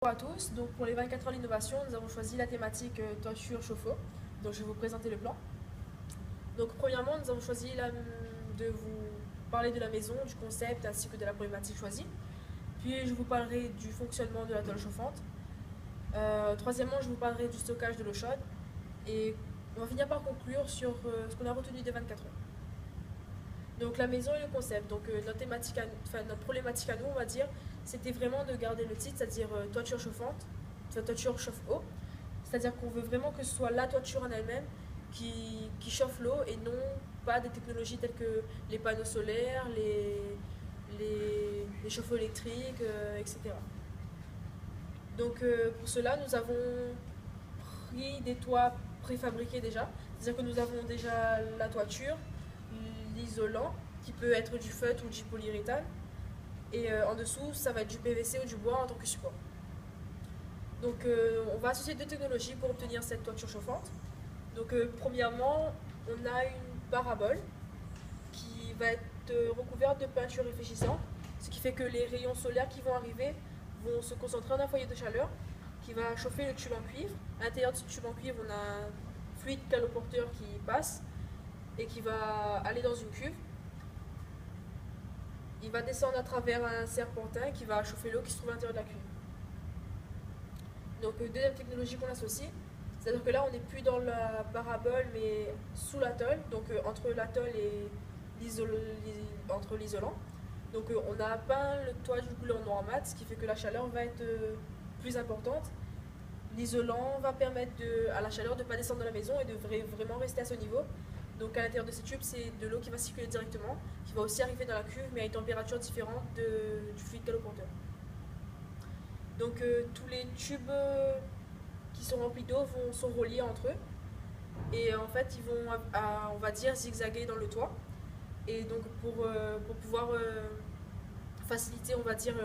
Bonjour à tous, donc pour les 24 heures d'innovation, nous avons choisi la thématique toiture chauffe-eau. Donc je vais vous présenter le plan. Donc premièrement, nous avons choisi de vous parler de la maison, du concept ainsi que de la problématique choisie. Puis je vous parlerai du fonctionnement de la tôle chauffante. Troisièmement, je vous parlerai du stockage de l'eau chaude. Et on va finir par conclure sur ce qu'on a retenu des 24 heures. Donc la maison et le concept. Donc notre problématique à nous, on va dire, c'était vraiment de garder le titre, c'est-à-dire toiture chauffante, toiture chauffe-eau. C'est-à-dire qu'on veut vraiment que ce soit la toiture en elle-même qui chauffe l'eau et non pas des technologies telles que les panneaux solaires, les chauffe-eau électriques, etc. Donc pour cela, nous avons pris des toits préfabriqués déjà. C'est-à-dire que nous avons déjà la toiture, l'isolant, qui peut être du feutre ou du polyuréthane. Et en dessous, ça va être du PVC ou du bois en tant que support. Donc on va associer deux technologies pour obtenir cette toiture chauffante. Donc premièrement, on a une parabole qui va être recouverte de peinture réfléchissante, ce qui fait que les rayons solaires qui vont arriver vont se concentrer dans un foyer de chaleur qui va chauffer le tube en cuivre. À l'intérieur de ce tube en cuivre, on a un fluide caloporteur qui passe et qui va aller dans une cuve. Il va descendre à travers un serpentin qui va chauffer l'eau qui se trouve à l'intérieur de la cuve. Donc deuxième technologie qu'on associe, c'est-à-dire que là on n'est plus dans la parabole mais sous la tôle, donc entre la tôle et entre l'isolant. Donc on a peint le toit du couleur noir mat, ce qui fait que la chaleur va être plus importante. L'isolant va permettre à la chaleur de ne pas descendre dans la maison et de vraiment rester à ce niveau. Donc à l'intérieur de ces tubes, c'est de l'eau qui va circuler directement, qui va aussi arriver dans la cuve, mais à une température différente du fluide caloporteur. Donc tous les tubes qui sont remplis d'eau sont reliés entre eux. Et en fait, ils vont, on va dire, zigzaguer dans le toit. Et donc pour pouvoir faciliter, on va dire,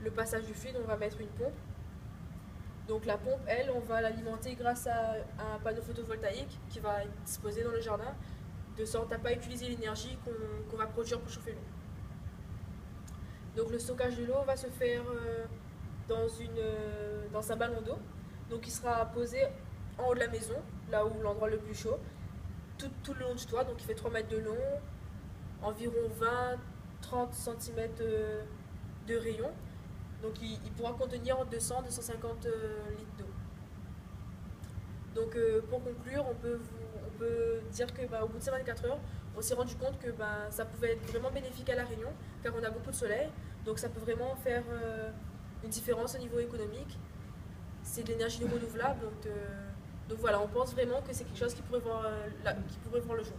le passage du fluide, on va mettre une pompe. Donc la pompe, elle, on va l'alimenter grâce à un panneau photovoltaïque qui va être disposé dans le jardin, de sorte à ne pas utiliser l'énergie qu'on va produire pour chauffer l'eau. Donc le stockage de l'eau va se faire dans un ballon d'eau, donc il sera posé en haut de la maison, là où l'endroit le plus chaud, tout le long du toit, donc il fait 3 mètres de long, environ 20-30 cm de rayon. Donc il pourra contenir 200-250 litres d'eau. Donc pour conclure, on peut dire que au bout de ces 24 heures, on s'est rendu compte que ça pouvait être vraiment bénéfique à La Réunion, car on a beaucoup de soleil, donc ça peut vraiment faire une différence au niveau économique. C'est de l'énergie renouvelable, donc voilà, on pense vraiment que c'est quelque chose qui pourrait voir le jour.